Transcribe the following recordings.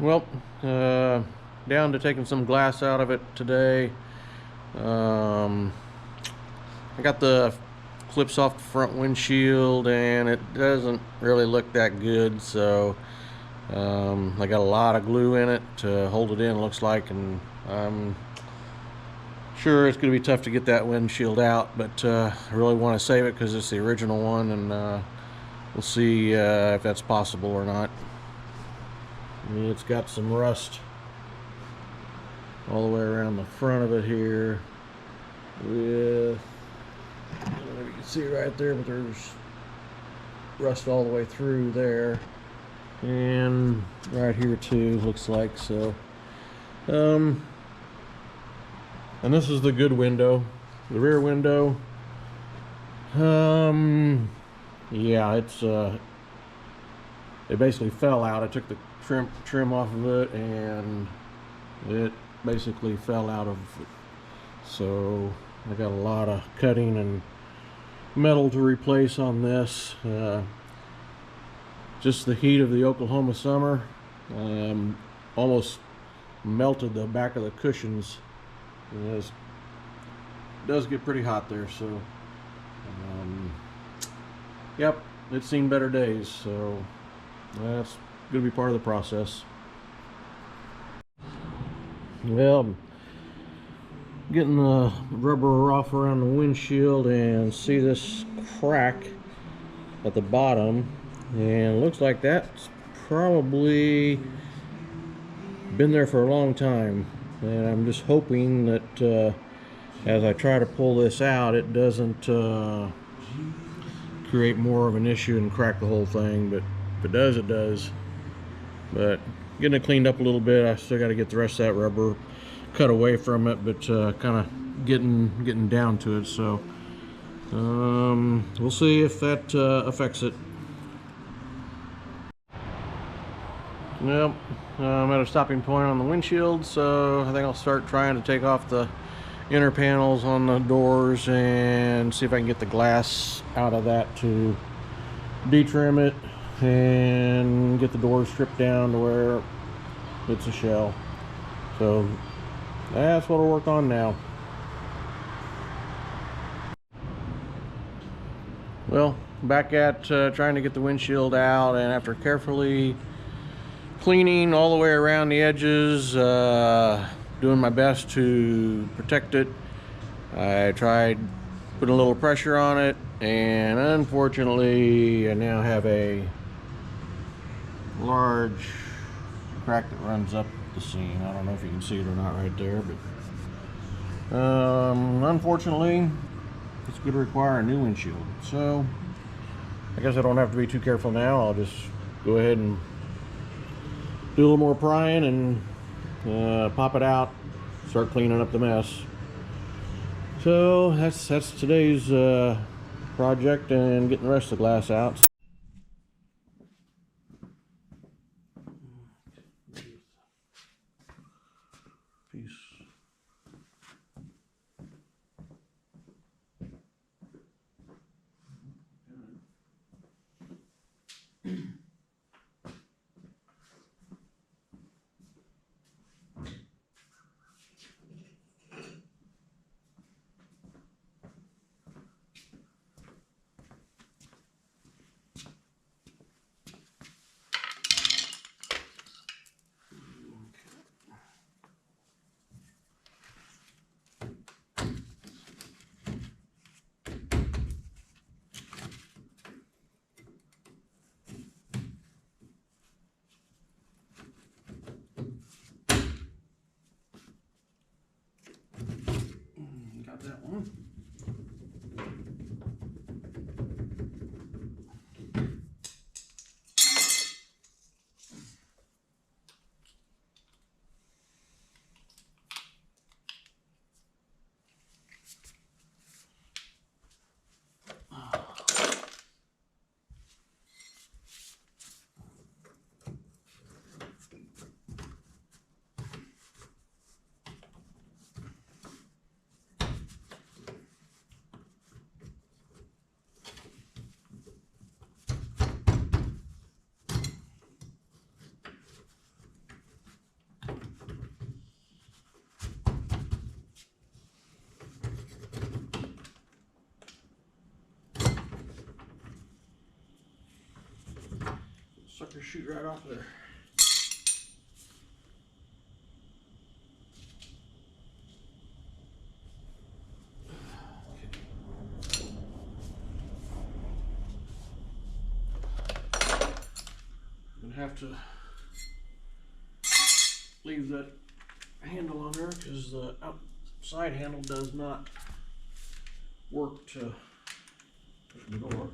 Well, down to taking some glass out of it today. I got the clips off the front windshield and it doesn't really look that good, so I got a lot of glue in it to hold it in, looks like, and I'm sure it's going to be tough to get that windshield out, but I really want to save it because it's the original one, and we'll see if that's possible or not. It's got some rust all the way around the front of it here, with, I don't know if you can see right there, but there's rust all the way through there, and right here too, looks like. So and this is the good window, the rear window. Yeah, it's it basically fell out. I took the trim off of it and it basically fell out of it. So I got a lot of cutting and metal to replace on this. Just the heat of the Oklahoma summer almost melted the back of the cushions. It does get pretty hot there, so yep, it's seen better days, so that's going to be part of the process. Well, getting the rubber off around the windshield and see this crack at the bottom, and it looks like that's probably been there for a long time, and I'm just hoping that as I try to pull this out, it doesn't create more of an issue and crack the whole thing. But if it does, it does. But getting it cleaned up a little bit. I still got to get the rest of that rubber cut away from it, but kind of getting down to it. So we'll see if that affects it. Well, I'm at a stopping point on the windshield, so I think I'll start trying to take off the inner panels on the doors and see if I can get the glass out of that to detrim it and get the doors stripped down to where it's a shell. So that's what I'll work on now. Well, back at trying to get the windshield out, and after carefully cleaning all the way around the edges, doing my best to protect it, I tried putting a little pressure on it, and unfortunately I now have a large crack that runs up the seam. I don't know if you can see it or not right there, but unfortunately it's going to require a new windshield. So I guess I don't have to be too careful now. I'll just go ahead and do a little more prying and pop it out, start cleaning up the mess. So that's today's project, and getting the rest of the glass out. Piece. Got that one. sucker shoot right off there. I'm gonna have to leave that handle on there because the outside handle does not work to push the door.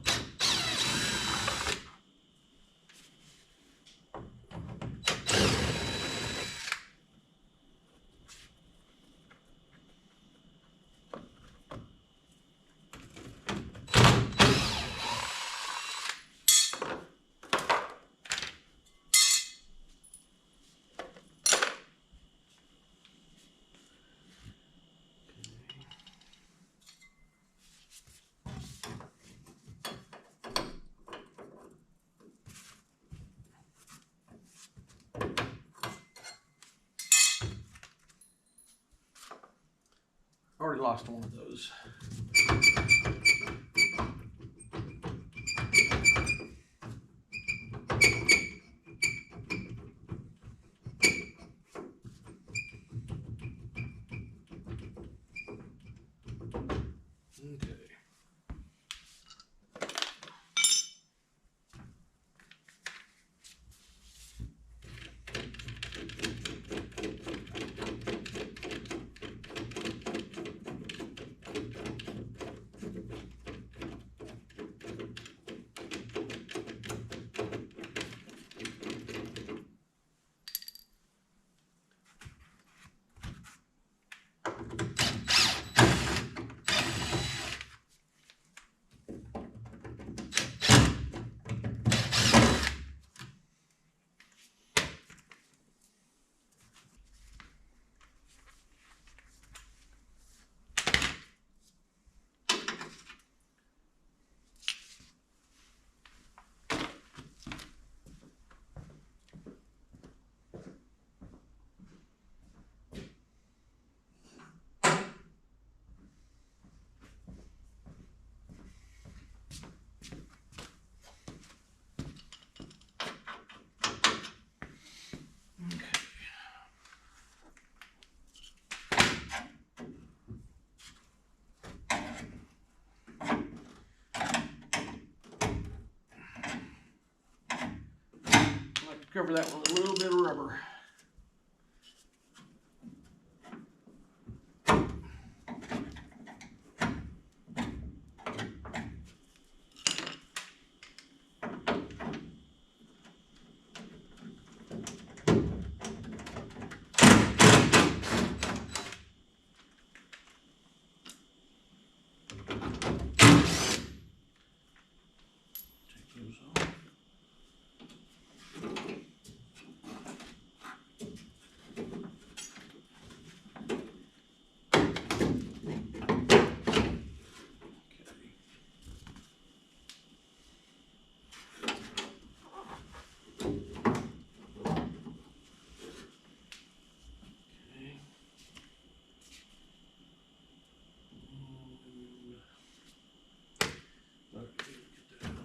Already lost one of those. Okay. Cover that one with a little bit of rubber. Take those off.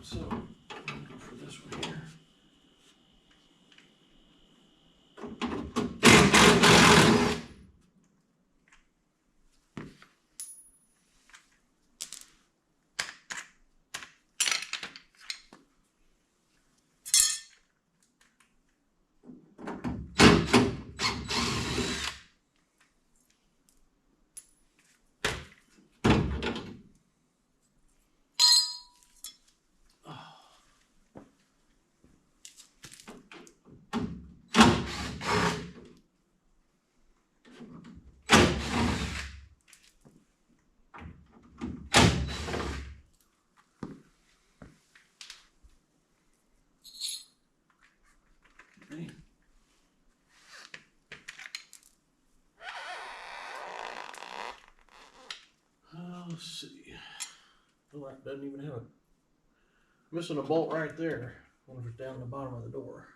So, I'm gonna go for this one here. Okay. Let's see. Oh, that doesn't even have a missing a bolt right there. I wonder if it's down the bottom of the door.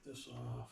this off.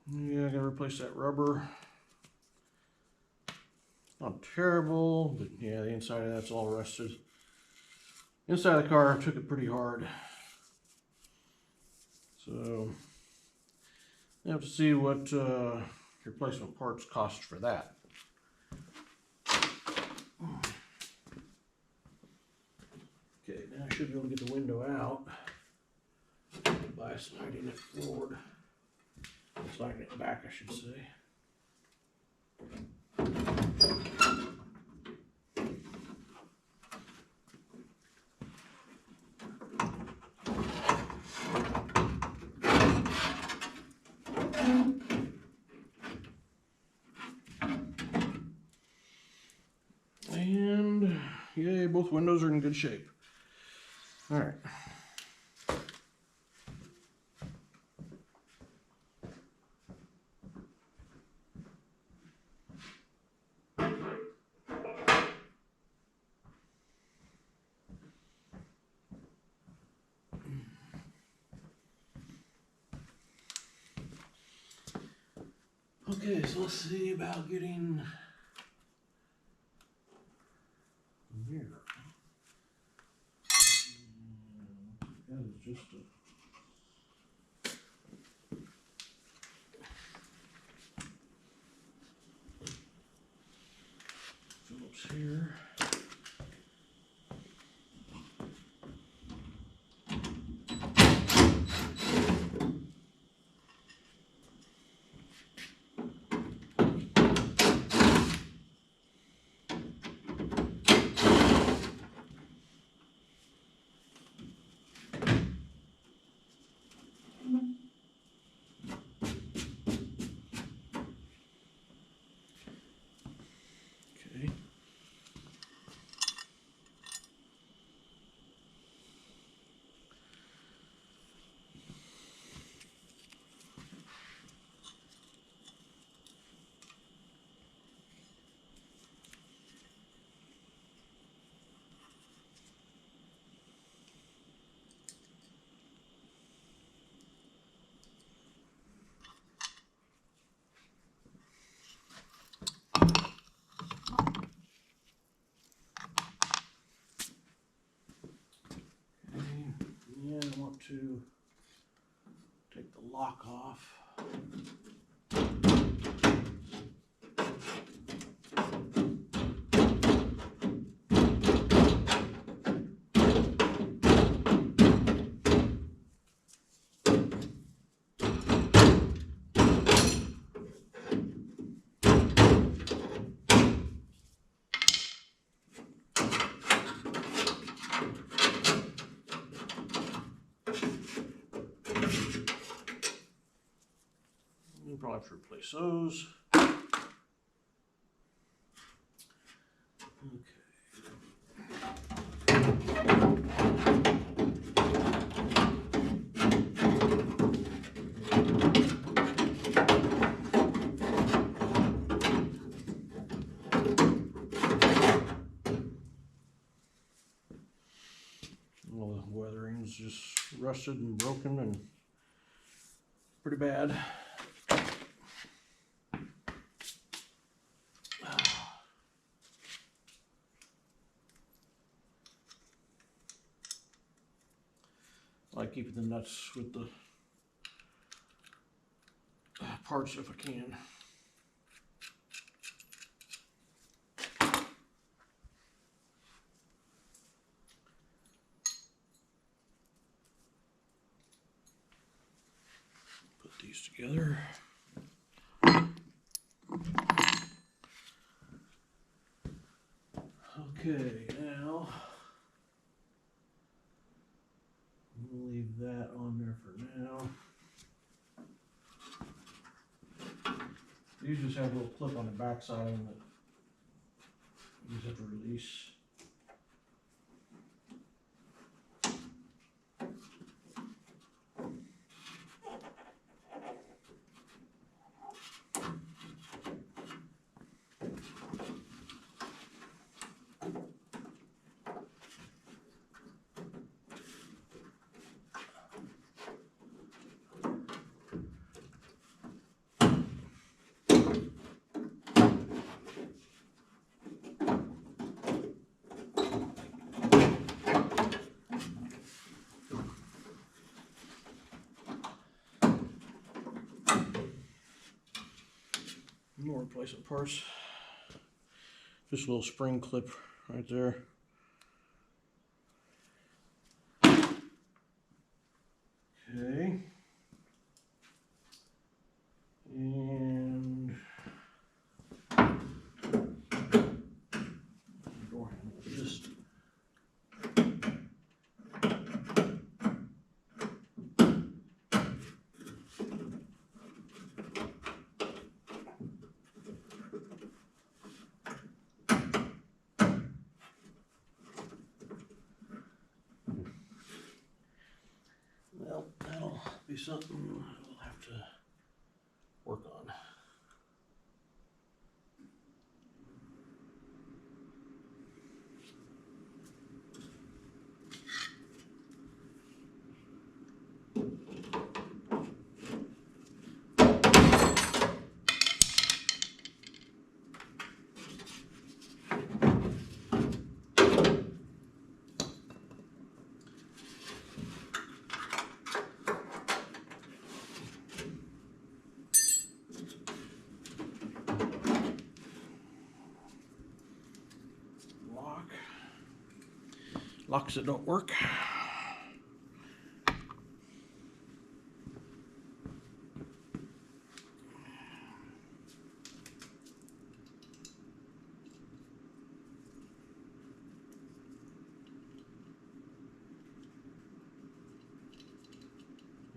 Yeah, I gotta replace that rubber. Not terrible, but yeah, the inside of that's all rusted. Inside of the car, I took it pretty hard. So, you have to see what replacement parts cost for that. Okay, now I should be able to get the window out by sliding it forward. Sliding it back, I should say. And yay, both windows are in good shape. All right. Okay, so let's see about getting here. That is just a Phillips here. Okay. And I want to take the lock off. We'll probably have to replace those. Okay. weathering. It's just rusted and broken and pretty bad. I like keeping the nuts with the parts if I can. Put these together. Okay, now we'll leave that on there for now. These just have a little clip on the back side that you just have to release. More replacement parts. Just a little spring clip right there. Okay. And door handle just well, that'll be something we'll have to work on. Locks that don't work.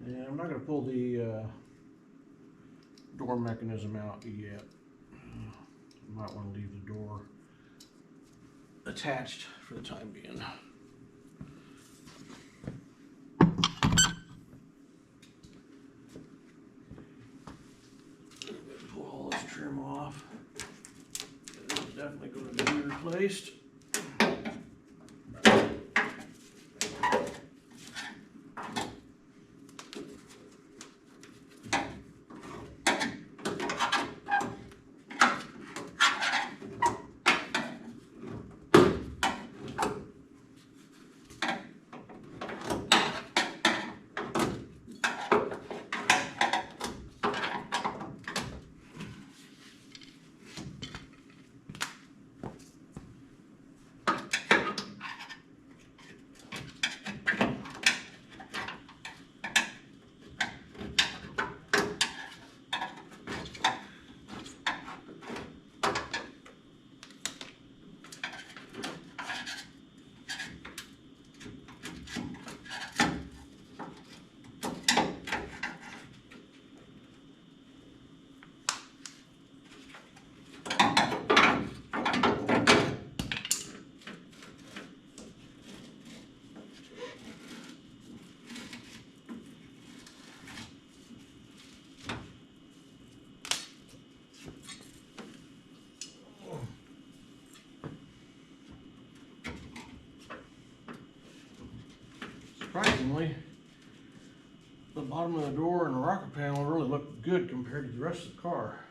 And I'm not going to pull the door mechanism out yet. You might want to leave the door attached for the time being. Pull all this trim off. It's definitely going to be replaced. Surprisingly, the bottom of the door and the rocker panel really look good compared to the rest of the car.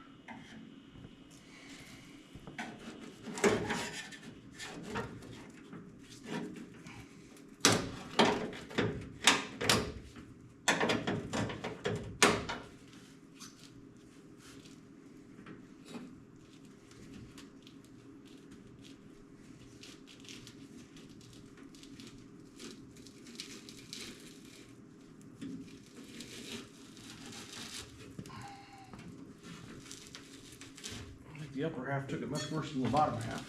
The upper half took it much worse than the bottom half.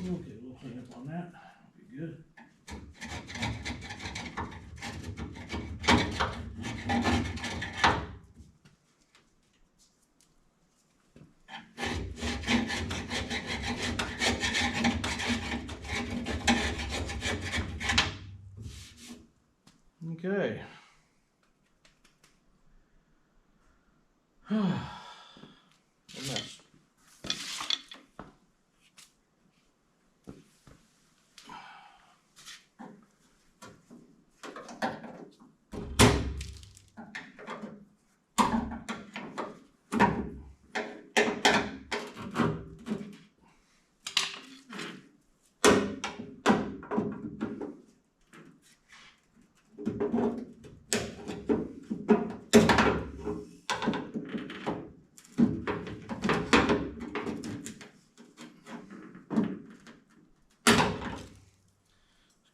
Okay, we'll clean up on that. Be good. Okay. A mess.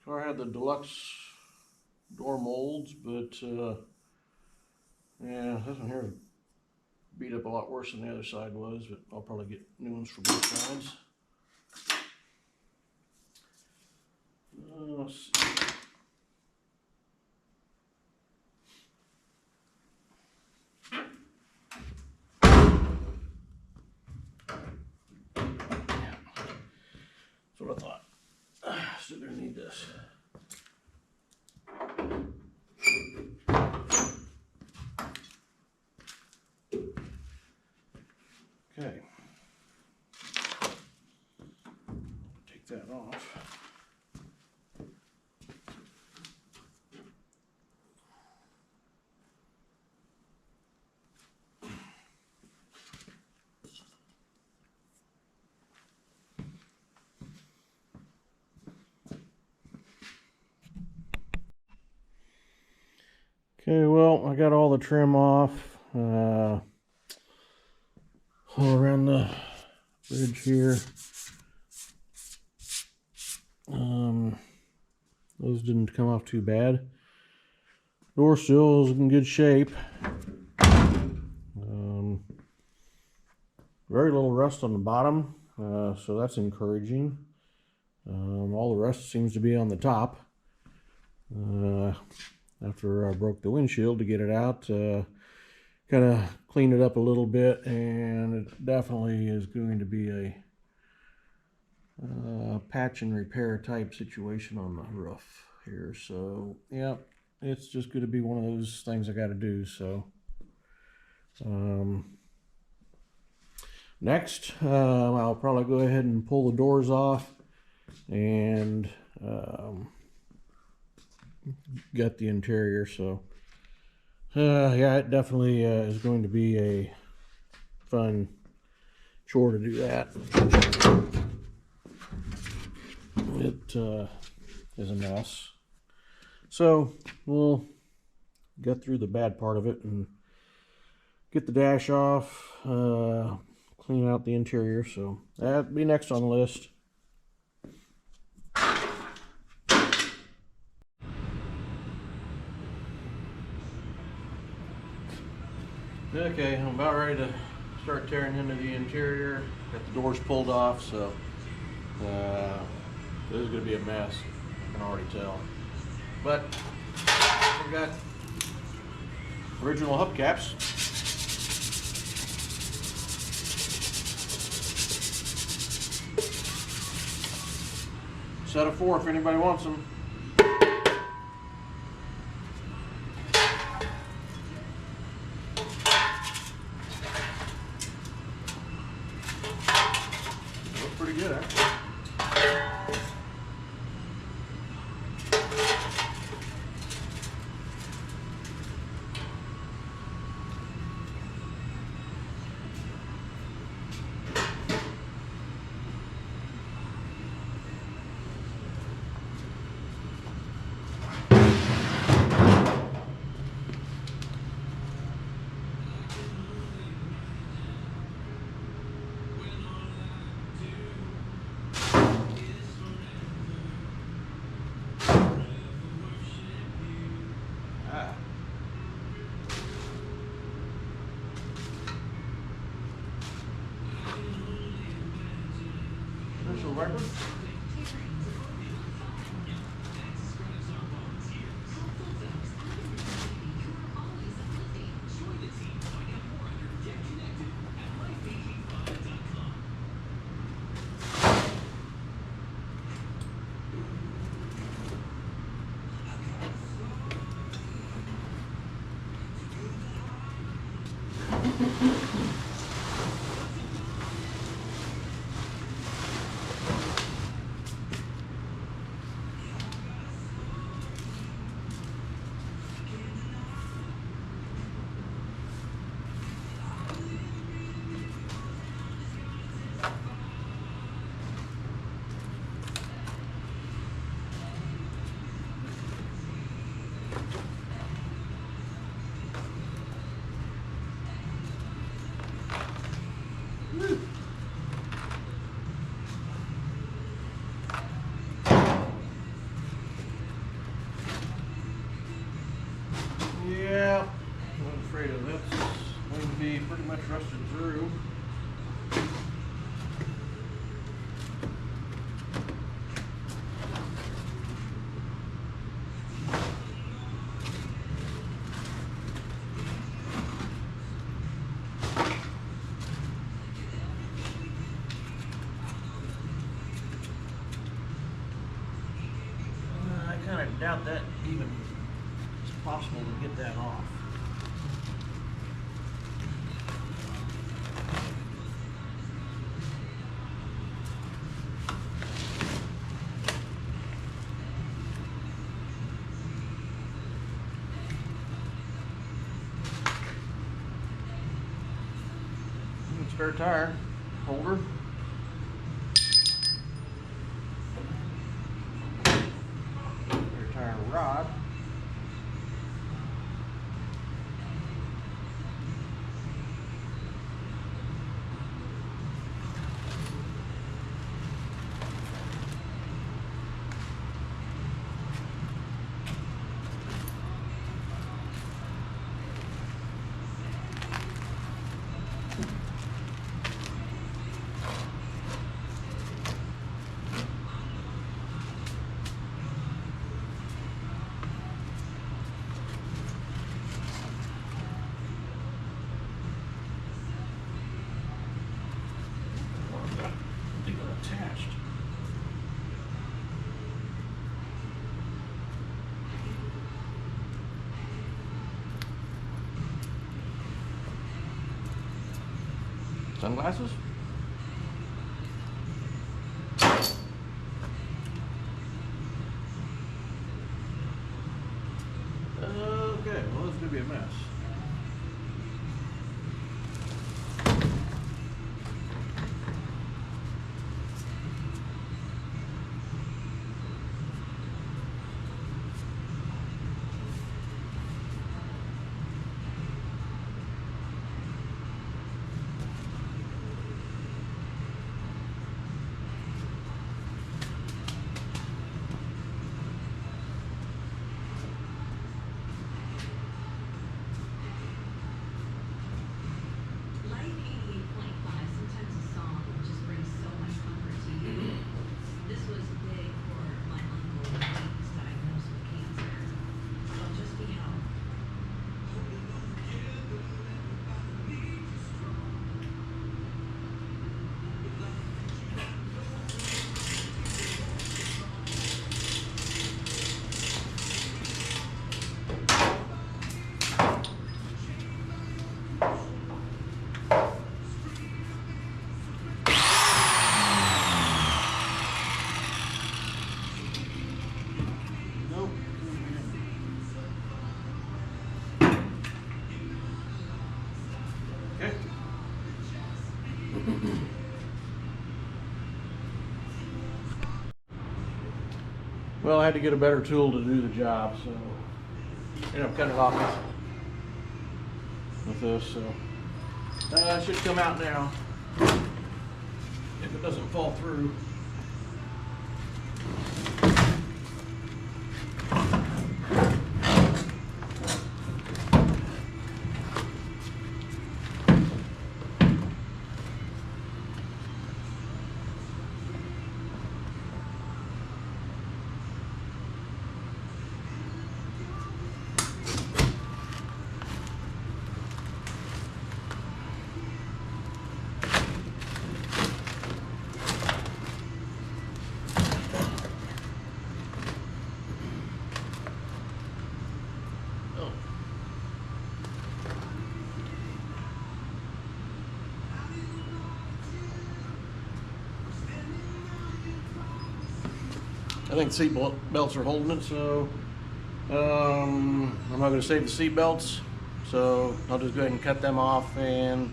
Car had the deluxe door molds, but yeah, this one here beat up a lot worse than the other side was, but I'll probably get new ones for both sides. Let's see. That's what I thought. Still gonna need this. Okay. Take that off. Okay, well, I got all the trim off. All around the ridge here. Those didn't come off too bad. Door still is in good shape. Very little rust on the bottom, so that's encouraging. All the rust seems to be on the top. After I broke the windshield to get it out, kind of cleaned it up a little bit, and it definitely is going to be a patch and repair type situation on the roof here. So yeah, it's just going to be one of those things I got to do. So next, I'll probably go ahead and pull the doors off and get the interior. So yeah, it definitely is going to be a fun chore to do that. It is a mess. So we'll get through the bad part of it and get the dash off, clean out the interior. So that'll be next on the list. Okay, I'm about ready to start tearing into the interior. Got the doors pulled off, so this is going to be a mess. I can already tell. But we got original hubcaps. Set of 4 if anybody wants them. Look pretty good, actually. Windshield wiper. Yeah, I'm afraid of this. Going to be pretty much rusted through. I kind of doubt that even is possible to get that off. Spare tire holder. Spare tire rod. Attached. Sunglasses? Okay, well, this is going to be a mess. Well, I had to get a better tool to do the job, so ended up cutting it off with this. So it should come out now if it doesn't fall through. I think seat belts are holding it, so I'm not going to save the seat belts, so I'll just go ahead and cut them off, and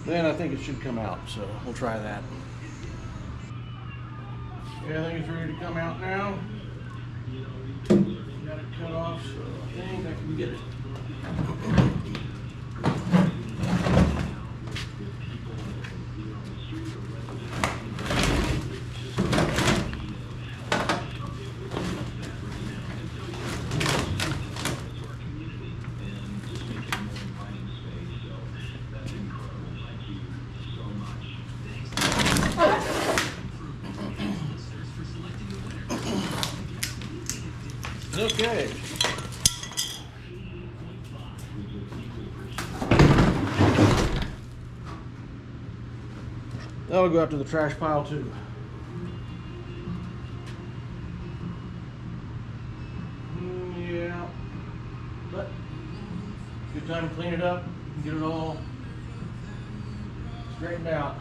then I think it should come out, so we'll try that. Yeah, I think it's ready to come out now. Got it cut off, so I think I can get it. Okay. That'll go out to the trash pile too. Yeah, but good time to clean it up and get it all straightened out.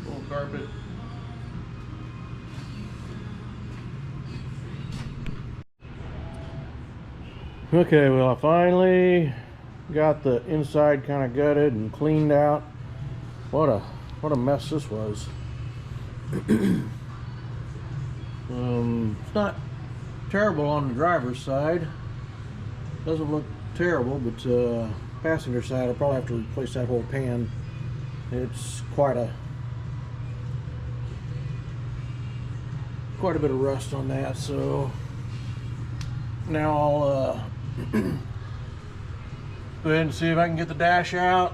Full carpet. Okay, well, I finally got the inside kind of gutted and cleaned out. What a mess this was. It's not terrible on the driver's side. Doesn't look terrible, but passenger side, I'll probably have to replace that whole pan. It's quite a bit of rust on that, so now I'll go ahead and see if I can get the dash out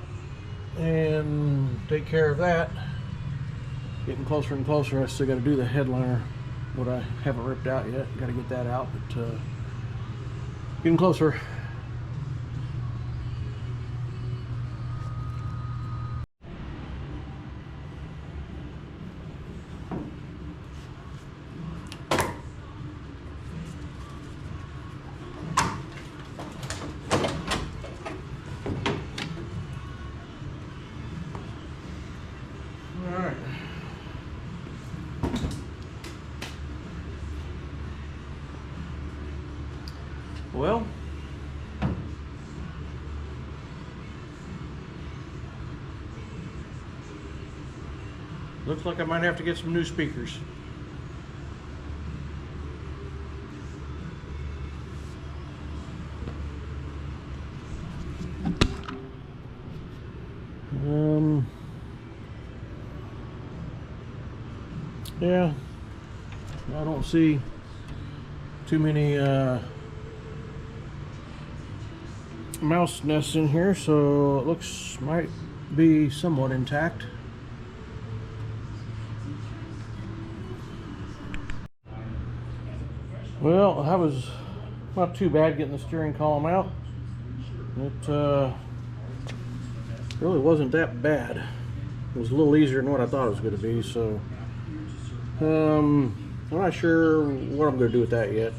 and take care of that. Getting closer and closer. I still got to do the headliner, what I haven't ripped out yet. Got to get that out, but getting closer. Well, looks like I might have to get some new speakers. Yeah, I don't see too many mouse nests in here, so it looks might be somewhat intact. Well, that was not too bad getting the steering column out. It really wasn't that bad. It was a little easier than what I thought it was going to be, so I'm not sure what I'm going to do with that yet.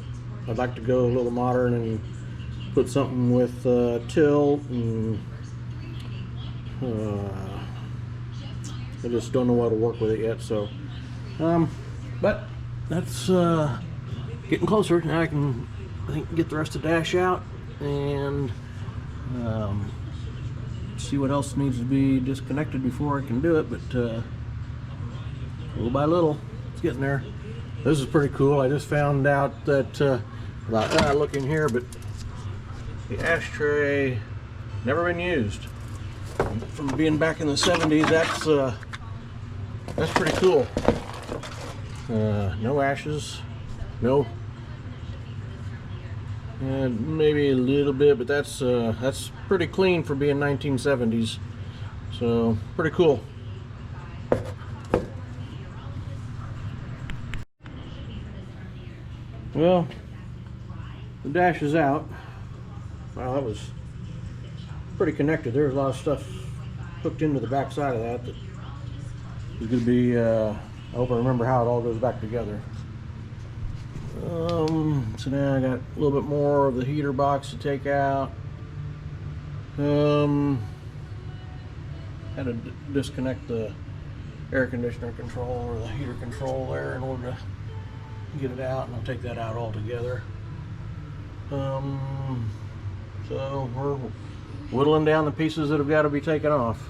I'd like to go a little modern and put something with tilt, and I just don't know how to work with it yet. So, but that's getting closer. Now I think get the rest of the dash out and see what else needs to be disconnected before I can do it. But little by little, it's getting there. This is pretty cool. I just found out that, without looking here, but the ashtray never been used. From being back in the 70s, that's pretty cool. No ashes, no, maybe a little bit, but that's pretty clean for being 1970s. So pretty cool. Well, the dash is out. Wow, that was pretty connected. There's a lot of stuff hooked into the back side of that that is going to be, I hope I remember how it all goes back together. So now I got a little bit more of the heater box to take out. Had to disconnect the air conditioner control or the heater control there in order to get it out, and I'll take that out altogether. So we're whittling down the pieces that have got to be taken off.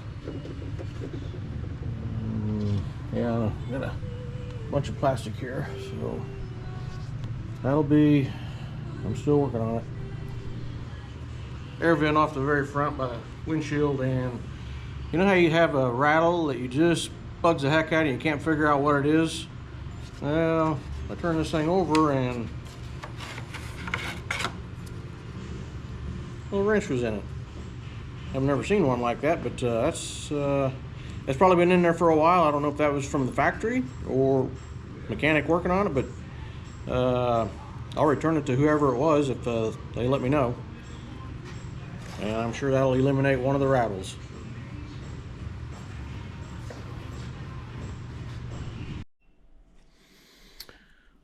Yeah, I've got a bunch of plastic here, so that'll be, I'm still working on it. Air vent off the very front by the windshield, and you know how you have a rattle that you just bugs the heck out of you, you can't figure out what it is? Well, I turned this thing over and a little wrench was in it. I've never seen one like that, but that's probably been in there for a while. I don't know if that was from the factory or mechanic working on it, but I'll return it to whoever it was if they let me know. And I'm sure that'll eliminate one of the rattles.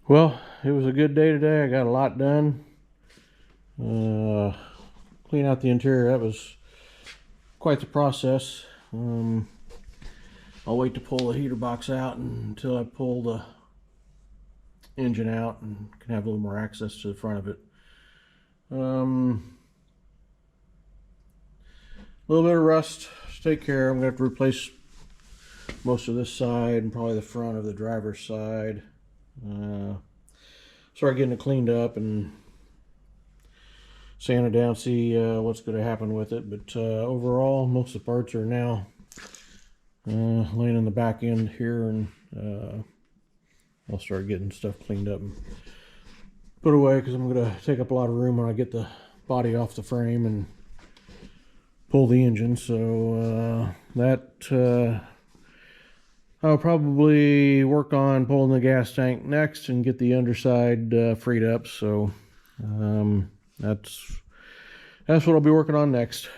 Well, it was a good day today. I got a lot done. Clean out the interior, that was quite the process. I'll wait to pull the heater box out until I pull the engine out and can have a little more access to the front of it. A little bit of rust to take care of. I'm going to have to replace most of this side and probably the front of the driver's side. Start getting it cleaned up and sand it down, see what's going to happen with it. But overall, most of the parts are now laying in the back end here, and I'll start getting stuff cleaned up and put away, because I'm going to take up a lot of room when I get the body off the frame and pull the engine. So I'll probably work on pulling the gas tank next and get the underside freed up. So that's what I'll be working on next.